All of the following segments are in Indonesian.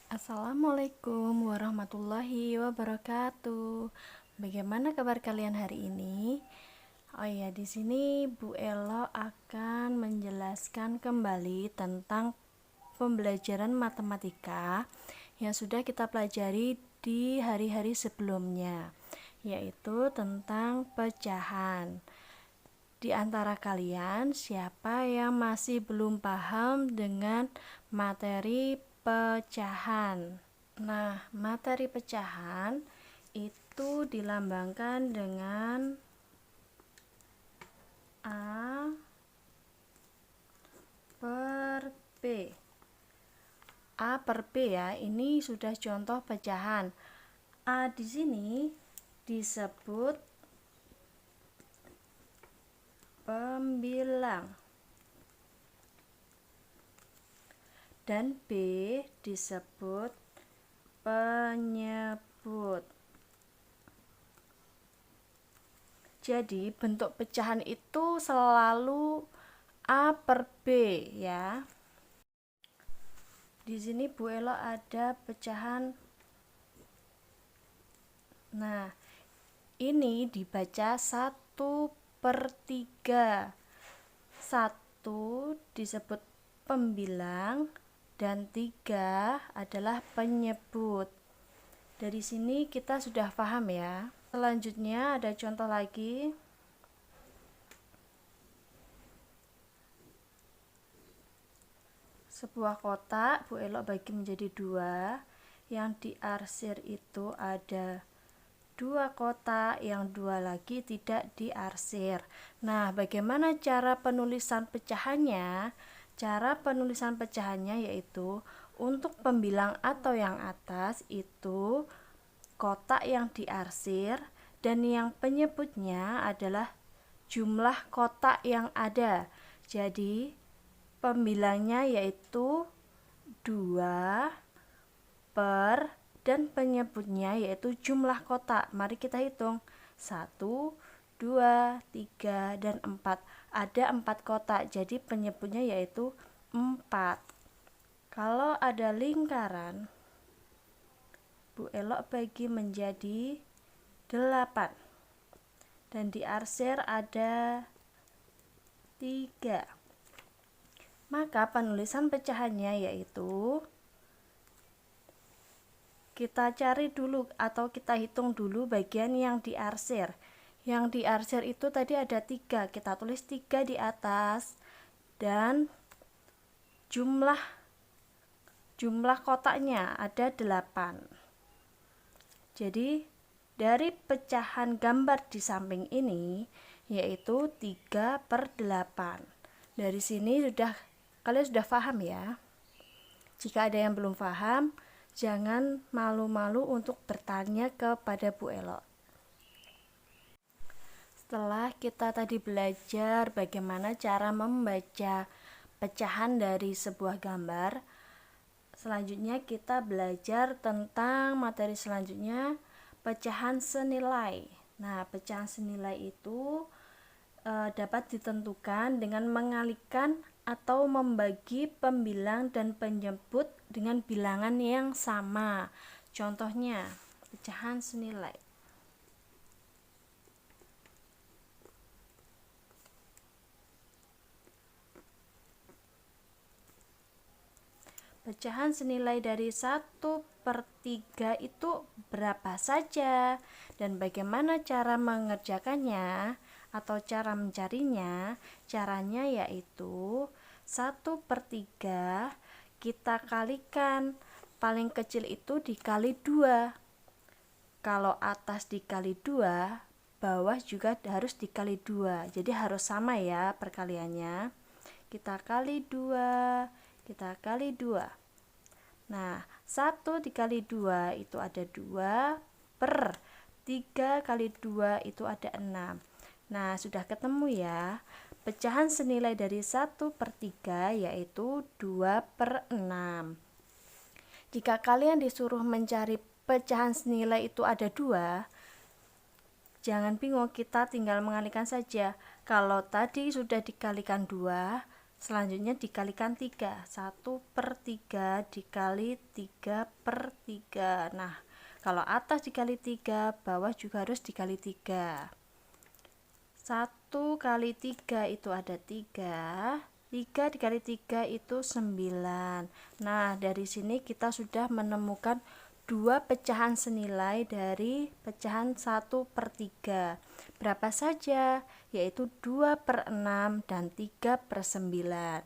Assalamualaikum warahmatullahi wabarakatuh. Bagaimana kabar kalian hari ini? Oh ya, di sini Bu Elo akan menjelaskan kembali tentang pembelajaran matematika yang sudah kita pelajari di hari-hari sebelumnya, yaitu tentang pecahan. Di antara kalian, siapa yang masih belum paham dengan materi pecahan? Nah, materi pecahan itu dilambangkan dengan A per B. A per B ya, ini sudah contoh pecahan. A di sini disebut pembilang dan B disebut penyebut. Jadi bentuk pecahan itu selalu A per B ya. Di sini Bu Elo ada pecahan. Nah, ini dibaca 1/3. 1 disebut pembilang dan 3 adalah penyebut. Dari sini kita sudah paham ya. Selanjutnya ada contoh lagi. Sebuah kotak Bu Elo bagi menjadi 2. Yang diarsir itu ada 2 kotak, yang 2 lagi tidak diarsir. Nah, bagaimana cara penulisan pecahannya? Cara penulisan pecahannya yaitu untuk pembilang atau yang atas itu kotak yang diarsir dan yang penyebutnya adalah jumlah kotak yang ada. Jadi pembilangnya yaitu 2 per dan penyebutnya yaitu jumlah kotak. Mari kita hitung. 1, 2, 3, dan 4. Ada 4 kotak, jadi penyebutnya yaitu 4. Kalau ada lingkaran, Bu Elo bagi menjadi 8. Dan diarsir ada 3. Maka penulisan pecahannya yaitu kita cari dulu atau kita hitung dulu bagian yang diarsir. Yang diarsir itu tadi ada 3, kita tulis 3 di atas dan jumlah kotaknya ada 8. Jadi dari pecahan gambar di samping ini yaitu 3/8. Dari sini kalian sudah paham ya. Jika ada yang belum paham, jangan malu-malu untuk bertanya kepada Bu Elo. Setelah kita tadi belajar bagaimana cara membaca pecahan dari sebuah gambar, selanjutnya kita belajar tentang materi selanjutnya, pecahan senilai. Nah, pecahan senilai itu dapat ditentukan dengan mengalihkan atau membagi pembilang dan penyebut dengan bilangan yang sama. Contohnya, pecahan senilai. Pecahan senilai dari 1/3 itu berapa saja dan bagaimana cara mengerjakannya atau cara mencarinya? Caranya yaitu 1/3 kita kalikan, paling kecil itu dikali 2. Kalau atas dikali 2, bawah juga harus dikali 2. Jadi harus sama ya perkaliannya. Kita kali 2, kita kali 2. Nah, 1 dikali 2 itu ada 2 per 3 kali 2 itu ada 6. Nah, sudah ketemu ya. Pecahan senilai dari 1/3 yaitu 2/6. Jika kalian disuruh mencari pecahan senilai itu ada 2, jangan bingung, kita tinggal mengalihkan saja. Kalau tadi sudah dikalikan 2, Selanjutnya dikalikan 3, 1/3 dikali 3/3. Nah, kalau atas dikali 3, bawah juga harus dikali 3. 1 kali 3 itu ada 3, 3 dikali 3 itu 9. Nah, dari sini kita sudah menemukan dua pecahan senilai dari pecahan 1/3. Berapa saja? Yaitu 2/6 dan 3/9.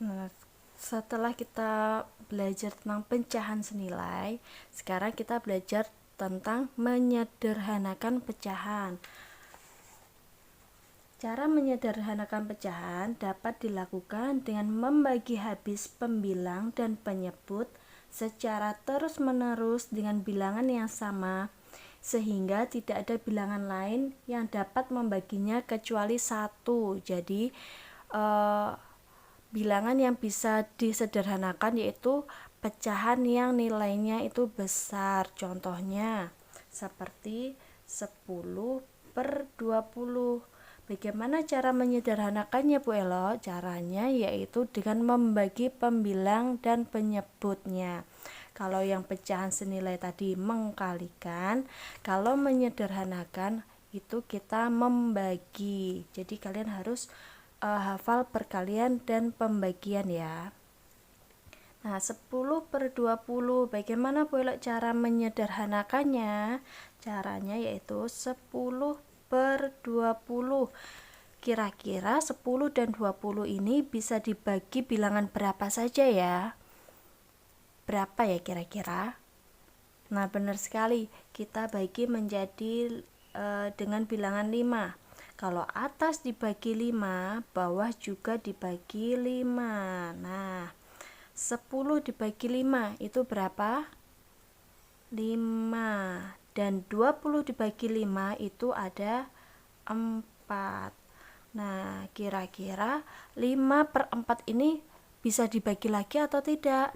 Nah, setelah kita belajar tentang pecahan senilai, sekarang kita belajar tentang menyederhanakan pecahan. Cara menyederhanakan pecahan dapat dilakukan dengan membagi habis pembilang dan penyebut secara terus-menerus dengan bilangan yang sama, sehingga tidak ada bilangan lain yang dapat membaginya kecuali 1. Jadi bilangan yang bisa disederhanakan yaitu pecahan yang nilainya itu besar. Contohnya seperti 10/20. Bagaimana cara menyederhanakannya, Bu Elo? Caranya yaitu dengan membagi pembilang dan penyebutnya. Kalau yang pecahan senilai tadi mengkalikan, kalau menyederhanakan itu kita membagi. Jadi kalian harus hafal perkalian dan pembagian ya. Nah, 10/20 bagaimana Bu Elo cara menyederhanakannya? Caranya yaitu 10/20. Kira-kira 10 dan 20 ini bisa dibagi bilangan berapa saja ya? Berapa ya kira-kira? Nah, benar sekali, kita bagi menjadi dengan bilangan 5. Kalau atas dibagi 5, bawah juga dibagi 5. Nah, 10 dibagi 5 itu berapa? 5. Dan 20 dibagi 5 itu ada 4. Nah, kira-kira 5/4 ini bisa dibagi lagi atau tidak?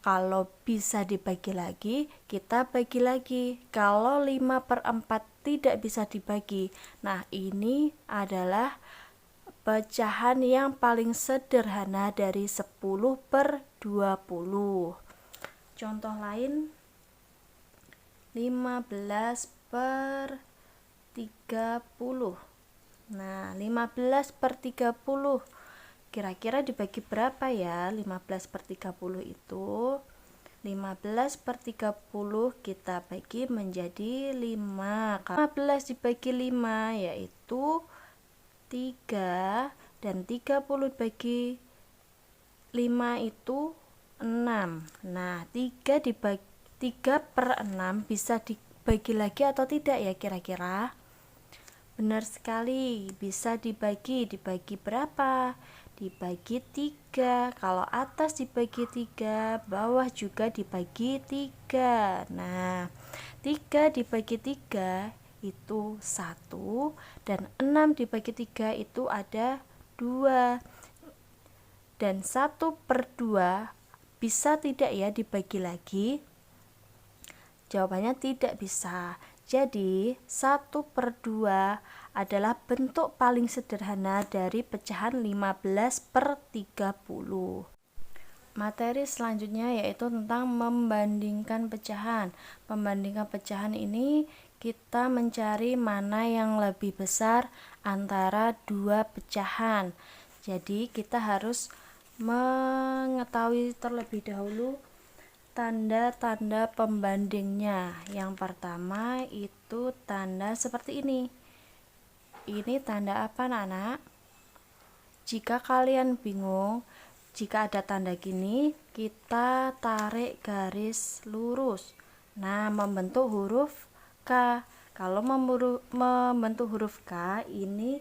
Kalau bisa dibagi lagi, kita bagi lagi. Kalau 5/4 tidak bisa dibagi, nah ini adalah pecahan yang paling sederhana dari 10/20. Contoh lain, 15/30. Nah, 15/30 kira-kira dibagi berapa ya? 15/30 itu 15/30 kita bagi menjadi 5. 15 dibagi 5 yaitu 3, dan 30 dibagi 5 itu 6. Nah, 3/6 bisa dibagi lagi atau tidak ya kira-kira? Benar sekali, bisa dibagi berapa? Dibagi 3. Kalau atas dibagi 3, bawah juga dibagi 3. Nah, 3 dibagi 3 itu 1, dan 6 dibagi 3 itu ada 2. Dan 1/2 bisa tidak ya dibagi lagi? Jawabannya tidak bisa. Jadi 1/2 adalah bentuk paling sederhana dari pecahan 15/30. Materi selanjutnya yaitu tentang membandingkan pecahan. Membandingkan pecahan ini kita mencari mana yang lebih besar antara dua pecahan. Jadi kita harus mengetahui terlebih dahulu tanda-tanda pembandingnya. Yang pertama itu tanda seperti ini. Ini tanda apa, anak-anak? Jika kalian bingung, jika ada tanda gini, kita tarik garis lurus. Nah, membentuk huruf K. Kalau membentuk huruf K, ini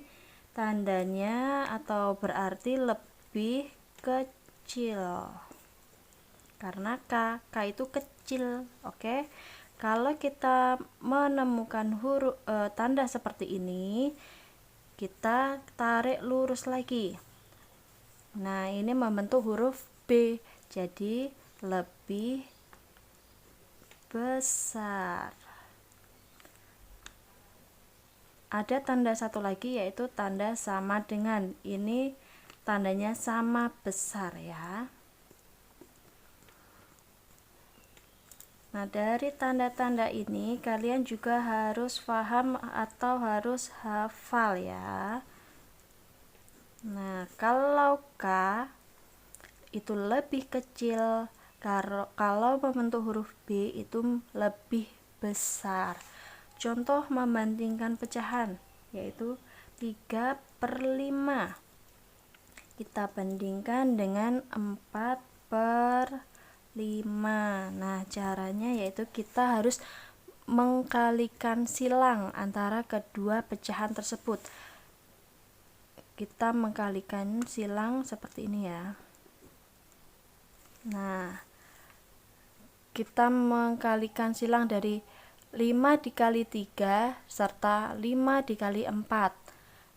tandanya atau berarti lebih kecil. Karena K itu kecil, oke? Kalau kita menemukan huruf tanda seperti ini, kita tarik lurus lagi. Nah, ini membentuk huruf B, jadi lebih besar. ada tanda satu lagi yaitu tanda sama dengan. Ini tandanya sama besar ya. Nah, dari tanda-tanda ini kalian juga harus paham atau harus hafal ya. Nah, kalau K itu lebih kecil, kalau membentuk huruf B itu lebih besar. Contoh membandingkan pecahan yaitu 3/5. Kita bandingkan dengan 4/5. Nah, caranya yaitu kita harus mengkalikan silang antara kedua pecahan tersebut. Kita mengkalikan silang seperti ini ya. Nah, kita mengkalikan silang dari 5 dikali 3 serta 5 dikali 4.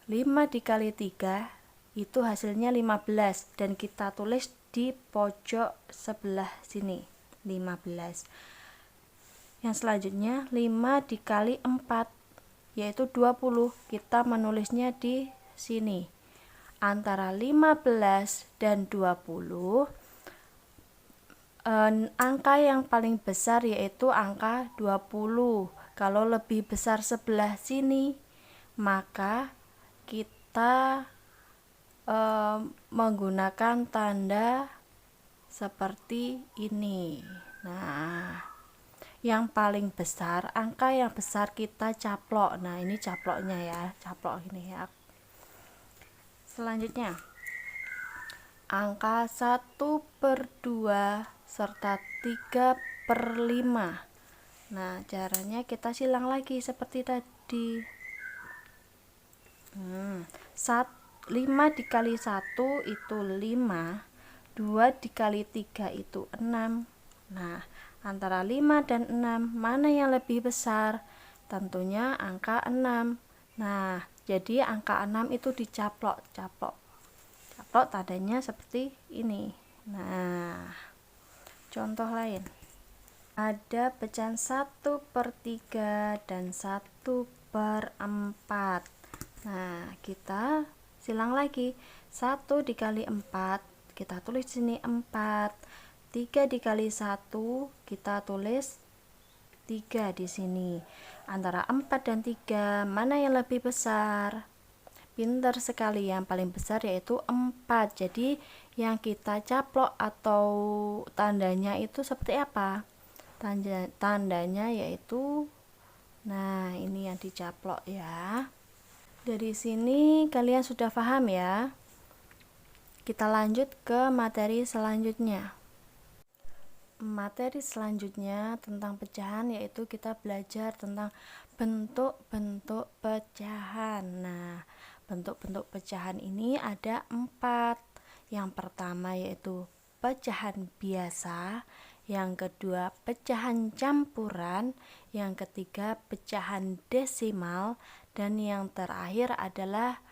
5 dikali 3 itu hasilnya 15 dan kita tulis di pojok sebelah sini 15. Yang selanjutnya 5 dikali 4 yaitu 20. Kita menulisnya di sini. Antara 15 dan 20 angka yang paling besar yaitu angka 20. Kalau lebih besar sebelah sini, maka kita menggunakan tanda seperti ini. Nah, yang paling besar, angka yang besar kita caplok. Nah, ini caploknya ya, caplok ini ya. Selanjutnya, angka 1/2 serta 3/5. Nah, caranya kita silang lagi seperti tadi. 5 dikali 1 itu 5, 2 dikali 3 itu 6. Nah, antara 5 dan 6 mana yang lebih besar? Tentunya angka 6. Nah, jadi angka 6 itu dicaplok, caplok tandanya seperti ini. Nah, contoh lain. Ada pecahan 1/3 dan 1/4. Nah, kita silang lagi. 1 dikali 4 kita tulis di sini 4. 3 dikali 1 kita tulis 3 di sini. Antara 4 dan 3 mana yang lebih besar? Pintar sekali, yang paling besar yaitu 4. Jadi yang kita caplok atau tandanya itu seperti apa? Tandanya yaitu, nah, ini yang dicaplok ya. Dari sini kalian sudah paham ya. Kita lanjut ke materi selanjutnya. Materi selanjutnya tentang pecahan yaitu kita belajar tentang bentuk-bentuk pecahan. Nah, bentuk-bentuk pecahan ini ada 4. Yang pertama yaitu pecahan biasa, yang kedua pecahan campuran, yang ketiga pecahan desimal, dan yang terakhir adalah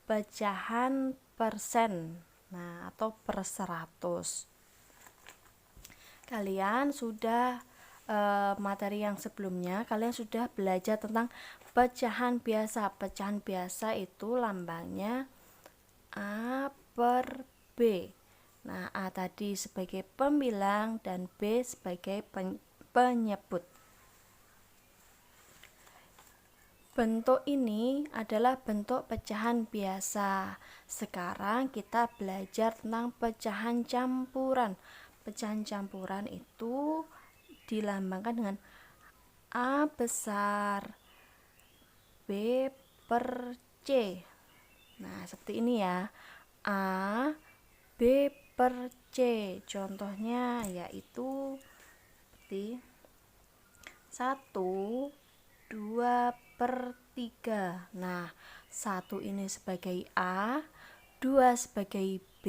pecahan persen, nah, atau per 100. Kalian sudah materi yang sebelumnya kalian sudah belajar tentang pecahan biasa. Pecahan biasa itu lambangnya A/B. Nah, A tadi sebagai pembilang dan B sebagai penyebut. Bentuk ini adalah bentuk pecahan biasa. Sekarang kita belajar tentang pecahan campuran. Pecahan campuran itu dilambangkan dengan A besar, B/C. Nah, seperti ini ya. A, B/C. Contohnya yaitu seperti 1, 2/3. Nah, 1 ini sebagai A, 2 sebagai B,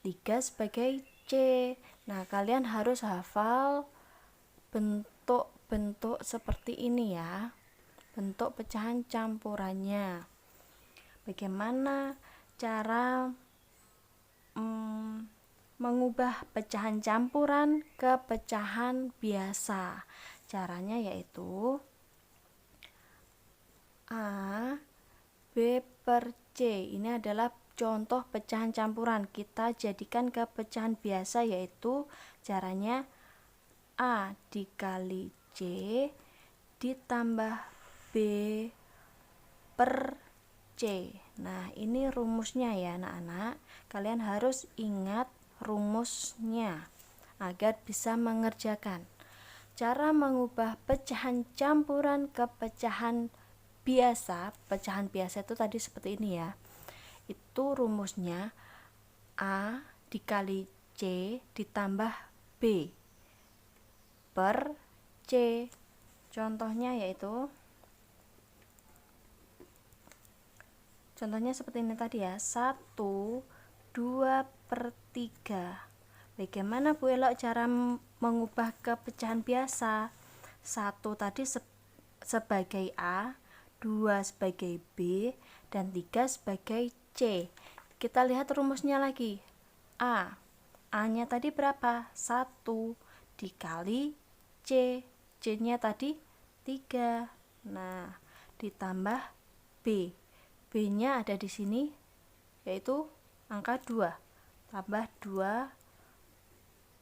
3 sebagai C. Nah, kalian harus hafal bentuk-bentuk seperti ini ya. Bentuk pecahan campurannya. Bagaimana cara mengubah pecahan campuran ke pecahan biasa? Caranya yaitu A B per C. Ini adalah contoh pecahan campuran. Kita jadikan ke pecahan biasa, yaitu caranya A dikali C ditambah B per C. Nah, ini rumusnya ya anak-anak. Kalian harus ingat rumusnya agar bisa mengerjakan. Cara mengubah pecahan campuran ke pecahan biasa itu tadi seperti ini ya. Itu rumusnya A dikali C ditambah B per C. Contohnya seperti ini tadi ya, 1/2/3. Bagaimana Bu Elok cara mengubah ke pecahan biasa? 1 tadi sebagai A, 2 sebagai B, dan 3 sebagai C. Kita lihat rumusnya lagi. A-nya tadi berapa? 1 dikali C. C-nya tadi 3. Nah, ditambah B. B-nya ada di sini, yaitu angka 2. Tambah 2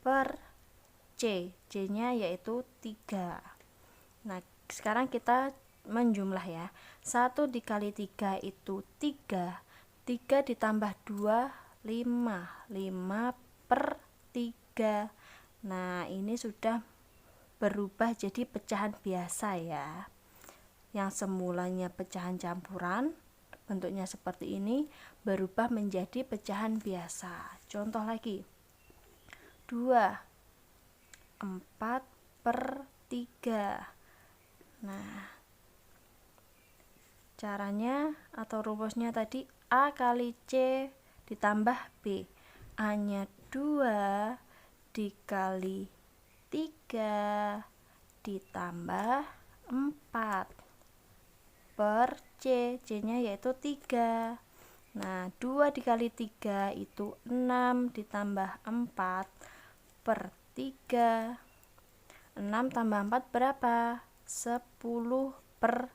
per C. C-nya yaitu 3. Nah, sekarang kita menjumlah ya. 1 dikali 3 itu 3. 3 ditambah 2, 5. 5 per 3. Nah, ini sudah berubah jadi pecahan biasa ya. Yang semulanya pecahan campuran, bentuknya seperti ini, berubah menjadi pecahan biasa. Contoh lagi. 2 4/3. Nah, caranya atau rumusnya tadi A kali C ditambah B. A-nya 2 dikali 3 ditambah 4 per C. C-nya yaitu 3. Nah, 2 dikali 3 itu 6 ditambah 4 per 3. 6 tambah 4 berapa? 10 per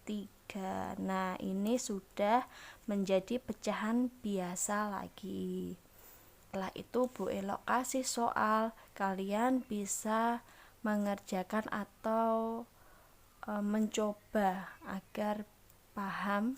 3. Nah, ini sudah menjadi pecahan biasa lagi. Setelah itu Bu Elok kasih soal, kalian bisa mengerjakan atau mencoba agar paham